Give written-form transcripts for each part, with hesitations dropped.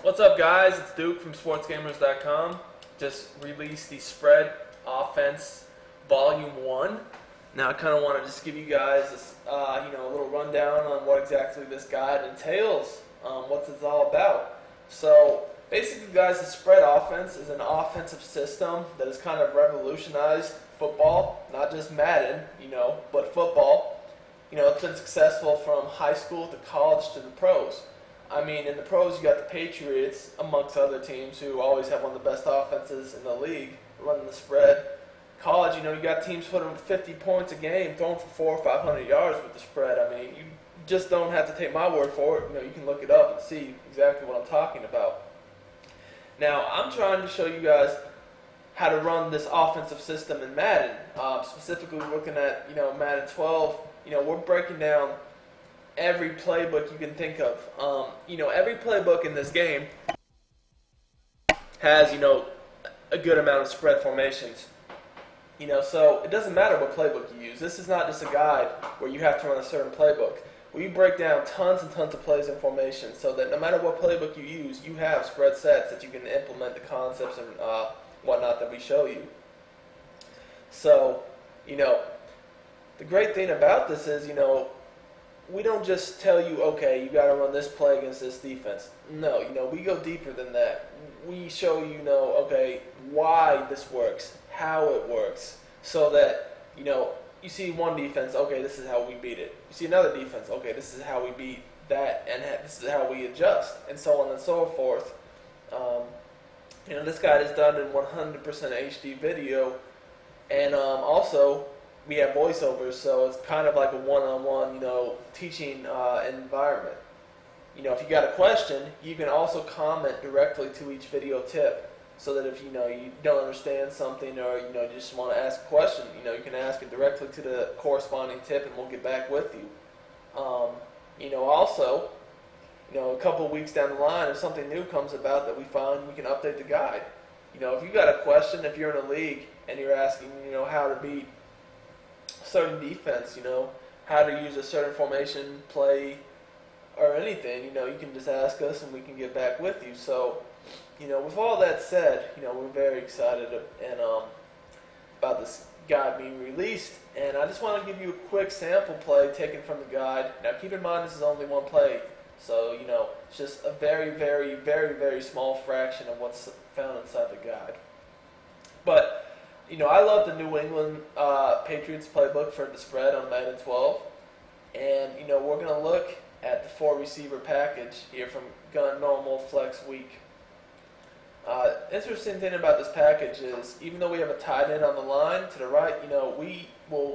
What's up, guys? It's Duke from SportsGamers.com. Just released the Spread Offense Volume 1. Now, I kind of want to just give you guys this, a little rundown on what exactly this guide entails, what it's all about. So, basically, guys, the Spread Offense is an offensive system that has kind of revolutionized football, not just Madden, but football. It's been successful from high school to college to the pros. I mean, in the pros, you got the Patriots, amongst other teams, who always have one of the best offenses in the league, running the spread. College, you got teams putting 50 points a game, throwing for 400 or 500 yards with the spread. I mean, you just don't have to take my word for it. You can look it up and see exactly what I'm talking about. Now, I'm trying to show you guys how to run this offensive system in Madden. Specifically, looking at, Madden 12, we're breaking down every playbook you can think of. Every playbook in this game has, a good amount of spread formations. So it doesn't matter what playbook you use. This is not just a guide where you have to run a certain playbook. We break down tons and tons of plays and formations so that no matter what playbook you use, you have spread sets that you can implement the concepts and whatnot that we show you. So, the great thing about this is, we don't just tell you, okay, you got to run this play against this defense. No, we go deeper than that. We show you, okay, why this works, how it works, so that, you see one defense, okay, this is how we beat it. You see another defense, okay, this is how we beat that, and this is how we adjust, and so on and so forth. This guide is done in 100% HD video, and also, we have voiceovers, so it's kind of like a one-on-one, teaching environment. If you got a question, you can also comment directly to each video tip, so that if you don't understand something or you just want to ask a question, you can ask it directly to the corresponding tip, and we'll get back with you. Also, a couple of weeks down the line, if something new comes about that we find, we can update the guide. If you got a question, if you're in a league and you're asking, how to beat certain defense, how to use a certain formation, play, or anything, you can just ask us and we can get back with you. So, with all that said, we're very excited and about this guide being released, and I just want to give you a quick sample play taken from the guide. Now, keep in mind this is only one play, so, it's just a very, very, very, very small fraction of what's found inside the guide. But I love the New England Patriots playbook for the spread on Madden 12. And, we're going to look at the 4-receiver package here from gun, normal, flex, weak. Interesting thing about this package is, even though we have a tight end on the line to the right, we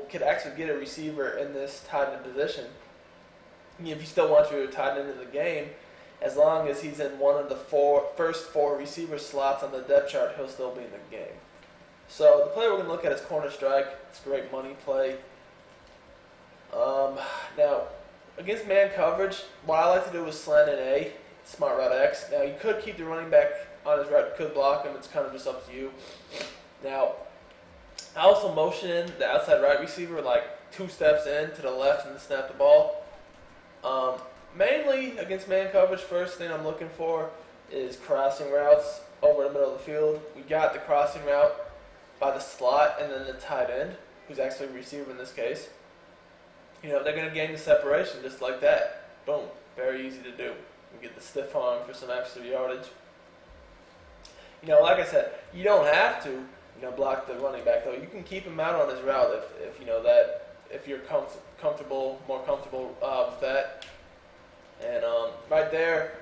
could actually get a receiver in this tight end position. If you still want your tight end in the game, as long as he's in one of the first four receiver slots on the depth chart, he'll still be in the game. So the play we're going to look at is corner strike. It's a great money play. Now, against man coverage, what I like to do is slant in A, smart route X. Now, you could keep the running back on his right. You could block him. It's kind of just up to you. Now, I also motion in the outside right receiver like 2 steps in to the left and then snap the ball. Mainly against man coverage, first thing I'm looking for is crossing routes over the middle of the field. We got the crossing route by the slot and then the tight end, who's actually a receiver in this case. They're going to gain the separation just like that. Boom. Very easy to do. You get the stiff arm for some extra yardage. Like I said, you don't have to, block the running back, though. You can keep him out on his route if you're more comfortable with that. And right there,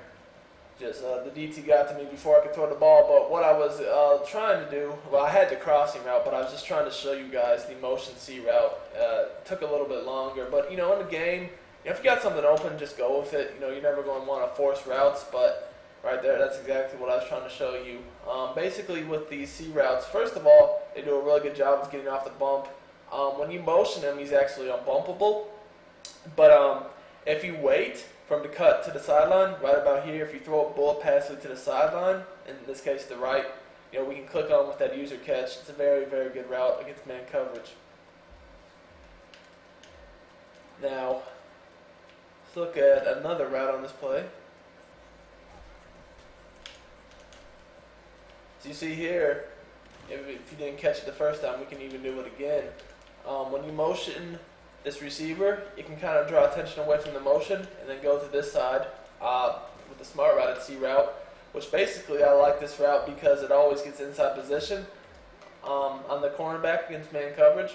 just the DT got to me before I could throw the ball. But what I was trying to do, I had the crossing route, but I was just trying to show you guys the motion C route. Took a little bit longer, but in the game, if you got something open, just go with it. You're never going to want to force routes, but right there, that's exactly what I was trying to show you. Basically, with these C routes, first of all, they do a really good job of getting off the bump. When you motion him, he's actually unbumpable. But if you wait from the cut to the sideline, right about here, if you throw a bullet pass to the sideline, in this case the right, we can click on with that user catch. It's a very, very good route against man coverage. Now, let's look at another route on this play. So you see here, if you didn't catch it the first time, we can even do it again. When you motion this receiver, you can kind of draw attention away from the motion and then go to this side with the smart routed C route, which basically I like this route because it always gets inside position on the cornerback against man coverage.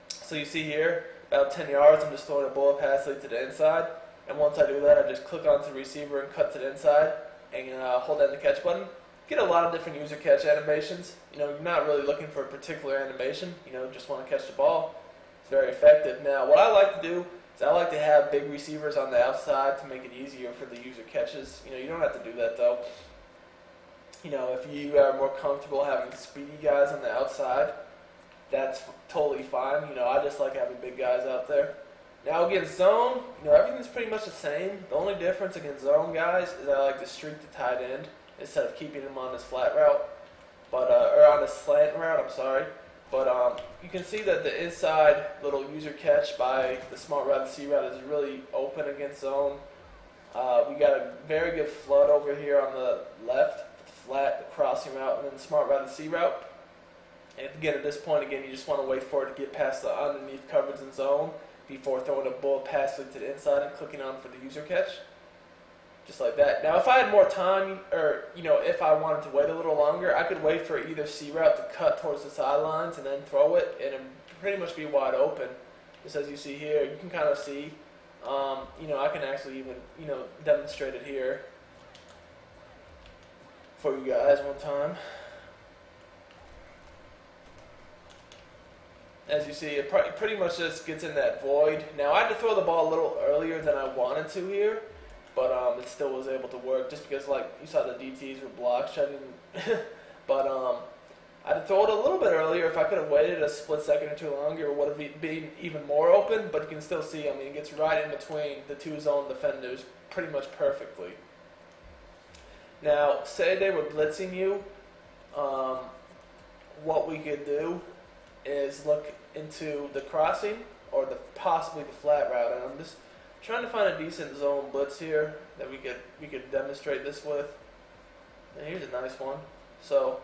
So you see here, about 10 yards, I'm just throwing a bullet pass lead to the inside. And once I do that, I just click onto the receiver and cut to the inside and hold down the catch button. Get a lot of different user catch animations. You know, you're not really looking for a particular animation. You know, just want to catch the ball. It's very effective. Now, what I like to do is I like to have big receivers on the outside to make it easier for the user catches. You know, you don't have to do that though. You know, if you are more comfortable having speedy guys on the outside, that's totally fine. You know, I just like having big guys out there. Now against zone, you know, everything's pretty much the same. The only difference against zone guys is I like to streak the tight end instead of keeping him on this flat route, or on this slant route, I'm sorry. But you can see that the inside little user catch by the smart route C route is really open against zone. We got a very good flood over here on the left, the flat, the crossing route, and then the smart route C route. And again, at this point, again, you just want to wait for it to get past the underneath coverage in zone before throwing a bullet pass to the inside and clicking on for the user catch. Just like that. Now, if I had more time, or, you know, if I wanted to wait a little longer, I could wait for either C route to cut towards the sidelines and then throw it, and it'd pretty much be wide open. Just as you see here, you can kind of see, you know, I can actually even, you know, demonstrate it here for you guys one time. As you see, it pretty much just gets in that void. Now, I had to throw the ball a little earlier than I wanted to here, but it still was able to work just because, like, you saw the DTs were blocked. But I had to throw it a little bit earlier. If I could have waited a split second or two longer, it would have been even more open, but you can still see, I mean, it gets right in between the two zone defenders pretty much perfectly. Now, say they were blitzing you, what we could do is look into the crossing or possibly the flat route, and I'm just trying to find a decent zone blitz here that we could demonstrate this with. And here's a nice one. So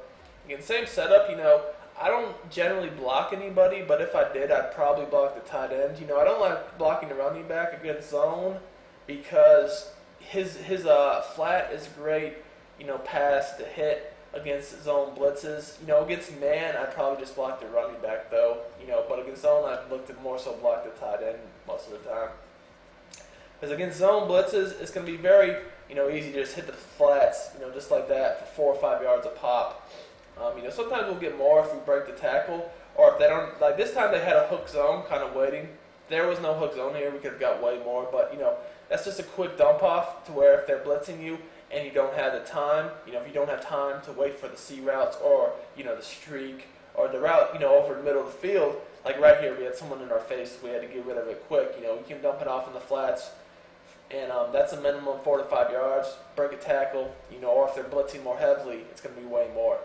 again, same setup. You know, I don't generally block anybody, but if I did, I'd probably block the tight end. You know, I don't like blocking the running back against zone because his flat is great. You know, pass to hit against zone blitzes. You know, against man, I'd probably just block the running back though. You know, but against zone, I'd look to more so block the tight end most of the time. Because against zone blitzes, it's going to be very, you know, easy to just hit the flats, you know, just like that for 4 or 5 yards a pop. You know, sometimes we'll get more if we break the tackle, or if they don't. Like this time, they had a hook zone, kind of waiting. There was no hook zone here. We could have got way more, but you know, that's just a quick dump off to where if they're blitzing you and you don't have the time, you know, if you don't have time to wait for the C routes or, you know, the streak or the route, you know, over the middle of the field, like right here, we had someone in our face, we had to get rid of it quick. You know, we can dump it off in the flats, and that's a minimum 4 to 5 yards. Break a tackle, you know, or if they're blitzing more heavily, it's going to be way more.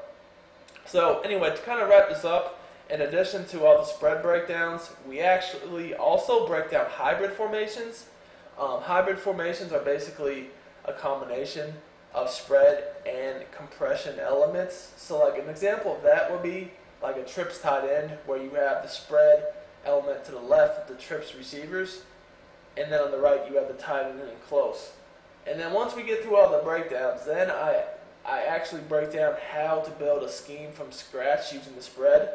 So anyway, to kind of wrap this up, in addition to all the spread breakdowns, we actually also break down hybrid formations. Hybrid formations are basically a combination of spread and compression elements. So like an example of that would be like a trips tight end, where you have the spread element to the left of the trips receivers, and then on the right you have the tight end and close. And then once we get through all the breakdowns, then I actually break down how to build a scheme from scratch using the spread.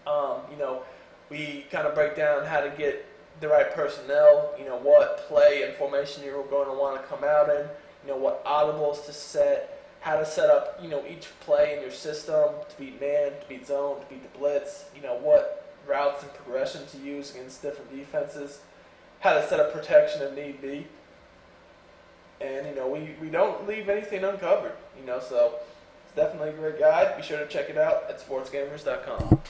You know, we kind of break down how to get the right personnel, you know, what play and formation you're going to want to come out in, you know, what audibles to set, how to set up, you know, each play in your system to beat man, to beat zone, to beat the blitz, you know, what routes and progression to use against different defenses, how to set up protection if need be. And, you know, we don't leave anything uncovered, you know, so it's definitely a great guide. Be sure to check it out at sportsgamers.com.